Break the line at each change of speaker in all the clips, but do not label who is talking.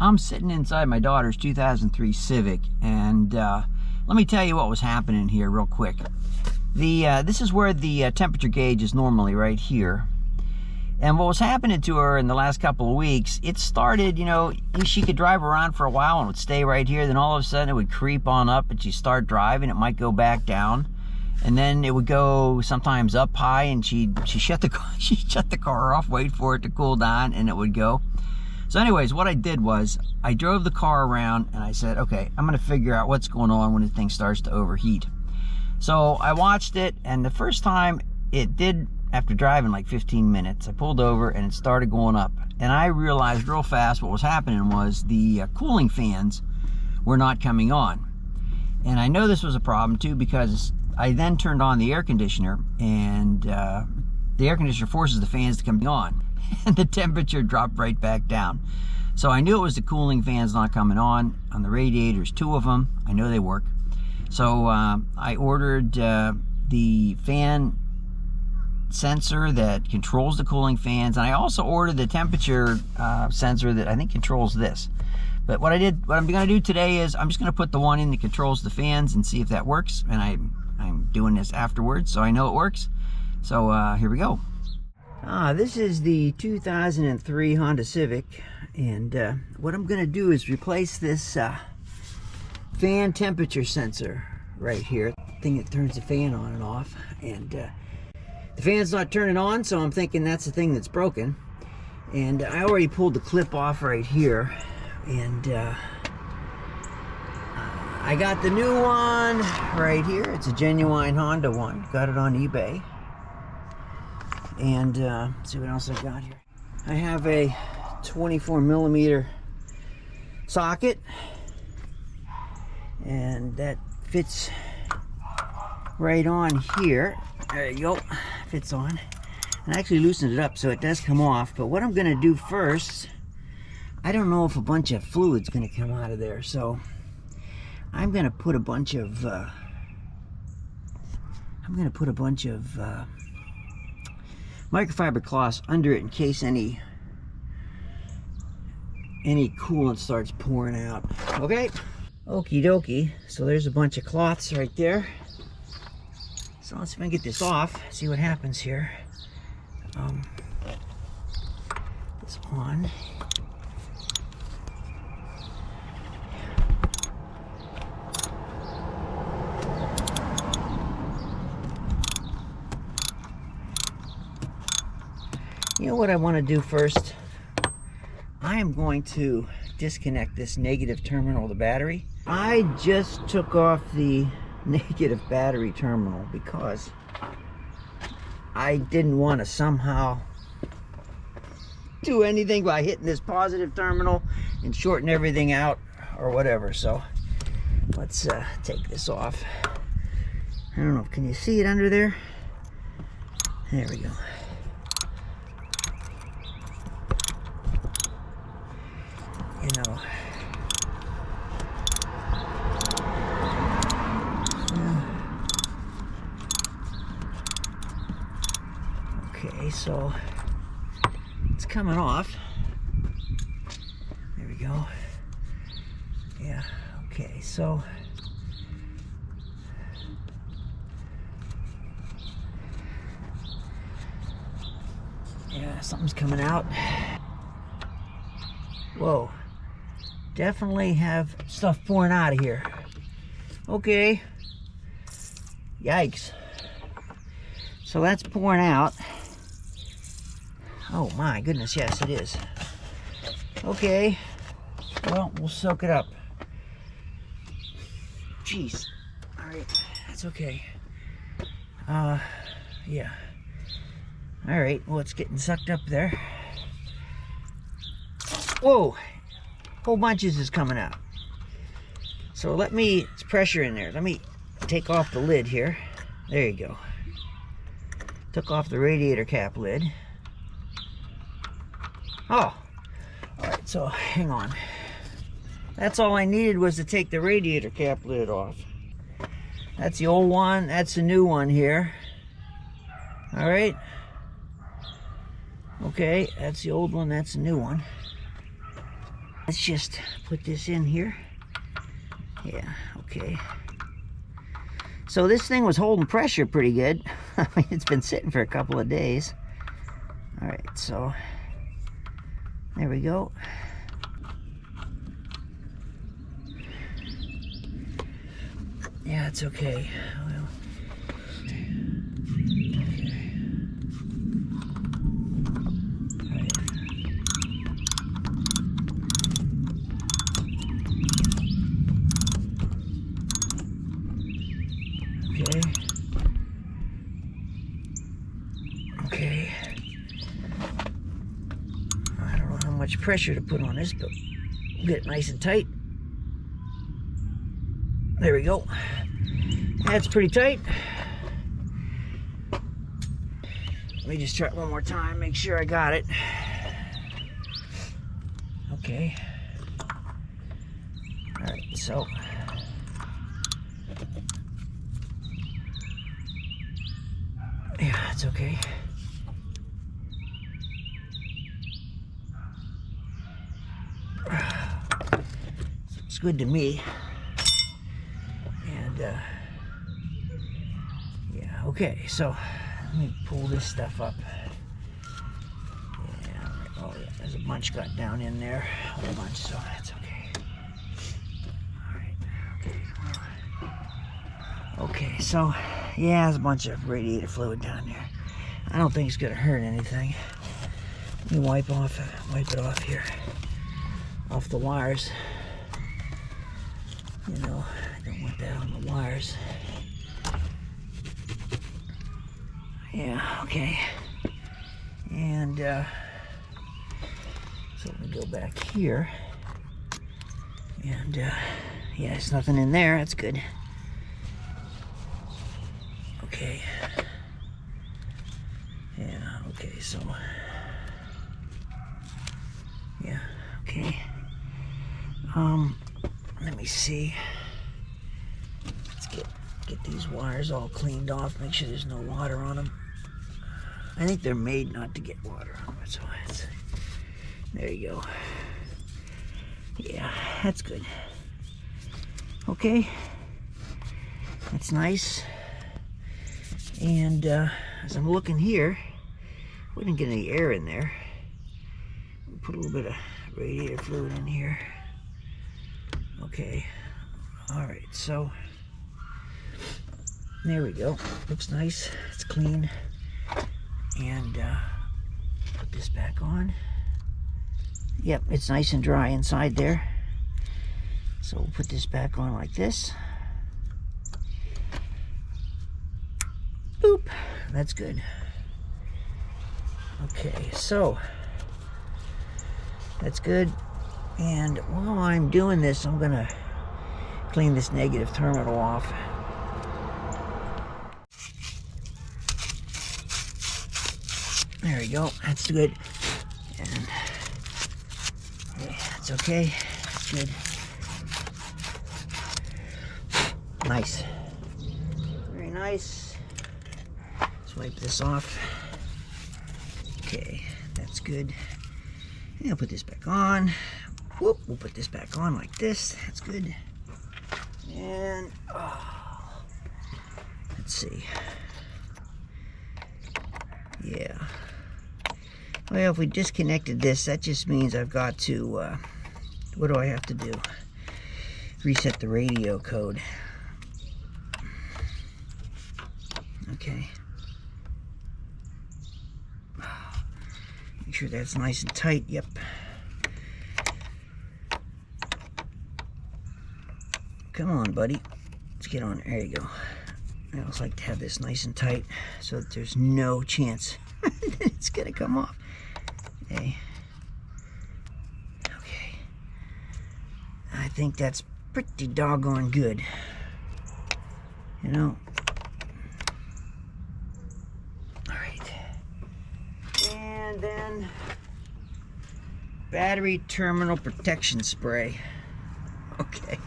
I'm sitting inside my daughter's 2003 Civic, and let me tell you what was happening here real quick. This is where the temperature gauge is normally, right here. And what was happening to her in the last couple of weeks, it started, you know, she could drive around for a while and would stay right here. Then all of a sudden it would creep on up and she'd start driving. It might go back down. And then it would go sometimes up high, and she shut the car off, wait for it to cool down, and it would go. So anyways, what I did was I drove the car around and I said, okay, I'm going to figure out what's going on when the thing starts to overheat. So I watched it, and the first time it did, after driving like 15 minutes, I pulled over and it started going up. And I realized real fast what was happening was the cooling fans were not coming on. And I know this was a problem too, because I then turned on the air conditioner, and the air conditioner forces the fans to come on. And the temperature dropped right back down. So I knew it was the cooling fans not coming on the radiators, 2 of them. I know they work. So I ordered the fan sensor that controls the cooling fans, and I also ordered the temperature sensor that I think controls this. But what I'm going to do today is I'm just going to put the one in that controls the fans and see if that works. And I'm doing this afterwards, so I know it works. So here we go. This is the 2003 Honda Civic, and what I'm going to do is replace this fan temperature sensor right here, the thing that turns the fan on and off. And the fan's not turning on, so I'm thinking that's the thing that's broken. And I already pulled the clip off right here, and I got the new one right here. It's a genuine Honda one. Got it on eBay. And let's see what else I got here. I have a 24mm socket, and that fits right on here. There you go, fits on. And I actually loosened it up so it does come off. But what I'm going to do first, I don't know if a bunch of fluid's going to come out of there, so I'm going to put a bunch of microfiber cloths under it in case any coolant starts pouring out. Okay, okie dokie. So there's a bunch of cloths right there. So let's see if I can get this off, see what happens here. This on. You know what I want to do first? I am going to disconnect this negative terminal of the battery. I just took off the negative battery terminal because I didn't want to somehow do anything by hitting this positive terminal and shorting everything out or whatever. So let's take this off. I don't know, can you see it under there? There we go. You know, okay, so it's coming off. There we go. Yeah, okay, so yeah, something's coming out. Whoa. Definitely have stuff pouring out of here. Okay. Yikes. So that's pouring out. Oh my goodness, yes it is. Okay. Well, we'll soak it up. Jeez. Alright, that's okay. Yeah. Alright, well, it's getting sucked up there. Whoa! Whole bunches is coming out. So it's pressure in there. Let me take off the lid here. There you go. Took off the radiator cap lid. Oh, all right, so hang on. That's all I needed was to take the radiator cap lid off. That's the old one, that's the new one here. All right. Okay, that's the old one, that's the new one. Let's just put this in here. Yeah, okay. So this thing was holding pressure pretty good. I mean, it's been sitting for a couple of days. All right, so there we go. Yeah, it's okay. Well, okay. All right. Okay. Okay. I don't know how much pressure to put on this, but we'll get it nice and tight. There we go. That's pretty tight. Let me just try it one more time, make sure I got it. Okay. All right, so yeah, it's okay. It's good to me. And yeah, okay, so let me pull this stuff up. Yeah, oh yeah, there's a bunch got down in there, a whole bunch, so that's okay. All right, okay, so yeah, there's a bunch of radiator fluid down there. I don't think it's gonna hurt anything. Let me wipe it off here, off the wires. You know, I don't want that on the wires. Yeah, okay. And so let me go back here. And yeah, there's nothing in there. That's good. Okay. Yeah, okay, so yeah, okay. Let me see. Let's get these wires all cleaned off, make sure there's no water on them. I think they're made not to get water on them, so it's, there you go. Yeah, that's good. Okay, that's nice. And as I'm looking here, we didn't get any air in there. We'll put a little bit of radiator fluid in here. Okay, all right, so there we go. Looks nice, it's clean. And put this back on. Yep, it's nice and dry inside there. So we'll put this back on like this. Boop, that's good. Okay, so that's good. And while I'm doing this, I'm gonna clean this negative terminal off. There we go, that's good. And okay, that's okay, that's good. Nice, very nice. Let's wipe this off. Okay, that's good. And I'll put this back on. Whoop, we'll put this back on like this. That's good. And let's see. Yeah. Well, if we disconnected this, that just means I've got to, what do I have to do? Reset the radio code. Okay. Make sure that's nice and tight. Yep. Come on, buddy. Let's get on. There you go. I always like to have this nice and tight so that there's no chance that it's gonna come off. Okay. Okay. I think that's pretty doggone good. You know. All right. And then battery terminal protection spray. Okay.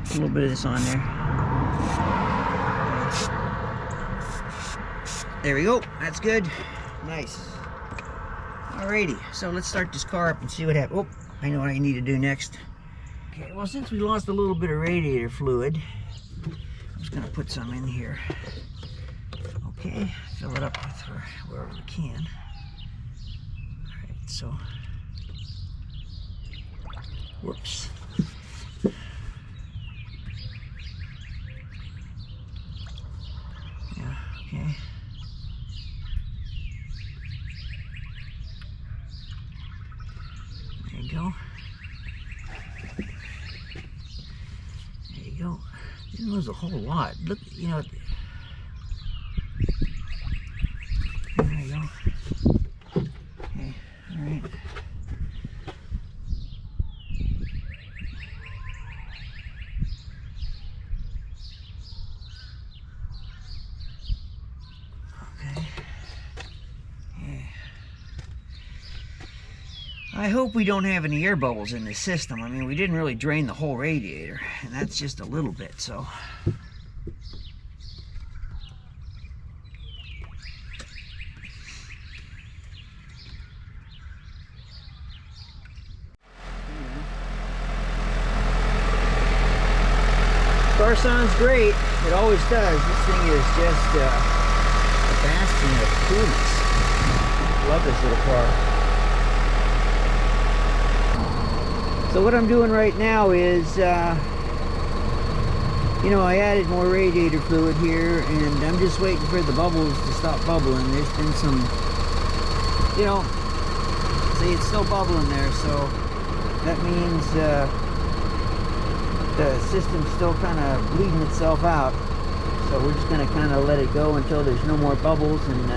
A little bit of this on there. There we go. That's good. Nice. All Alrighty, so let's start this car up and see what happens. Oh, I know what I need to do next. Okay, well, since we lost a little bit of radiator fluid, I'm just gonna put some in here. Okay, fill it up with wherever we can. Alright, so, whoops. Yeah, okay. There you go. There you go. Didn't lose a whole lot. Look, you know. There you go. Okay, all right. Okay. Yeah. I hope we don't have any air bubbles in this system. I mean, we didn't really drain the whole radiator, and that's just a little bit, so. Car sounds great. It always does. This thing is just a bastion of coolness. Love this little car. So what I'm doing right now is, you know, I added more radiator fluid here, and I'm just waiting for the bubbles to stop bubbling. There's been some, you know, see, it's still bubbling there, so that means the system's still kind of bleeding itself out. So we're just going to kind of let it go until there's no more bubbles, and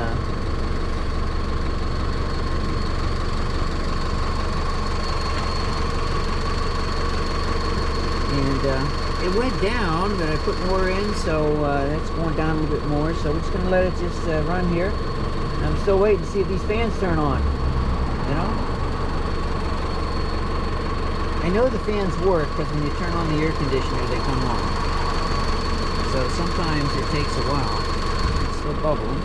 it went down, but I put more in, so that's going down a little bit more. So we're just going to let it just run here. And I'm still waiting to see if these fans turn on, you know? I know the fans work because when you turn on the air conditioner, they come on. So sometimes it takes a while. It's still bubbling.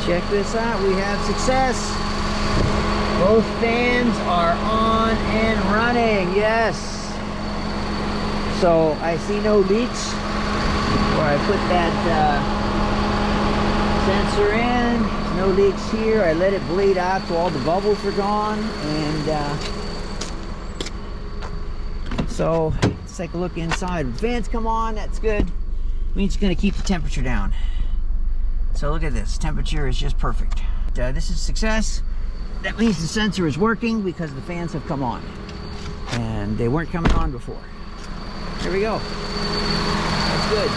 Check this out, we have success. Both fans are on and running, yes. So I see no leaks where I put that sensor in. No leaks here. I let it bleed out so all the bubbles are gone. And so let's take a look inside. When fans come on, that's good. Means it's going to keep the temperature down. So look at this. Temperature is just perfect. This is success. That means the sensor is working because the fans have come on. And they weren't coming on before. There we go. That's good.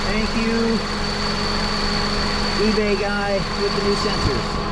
Thank you, eBay guy with the new sensors.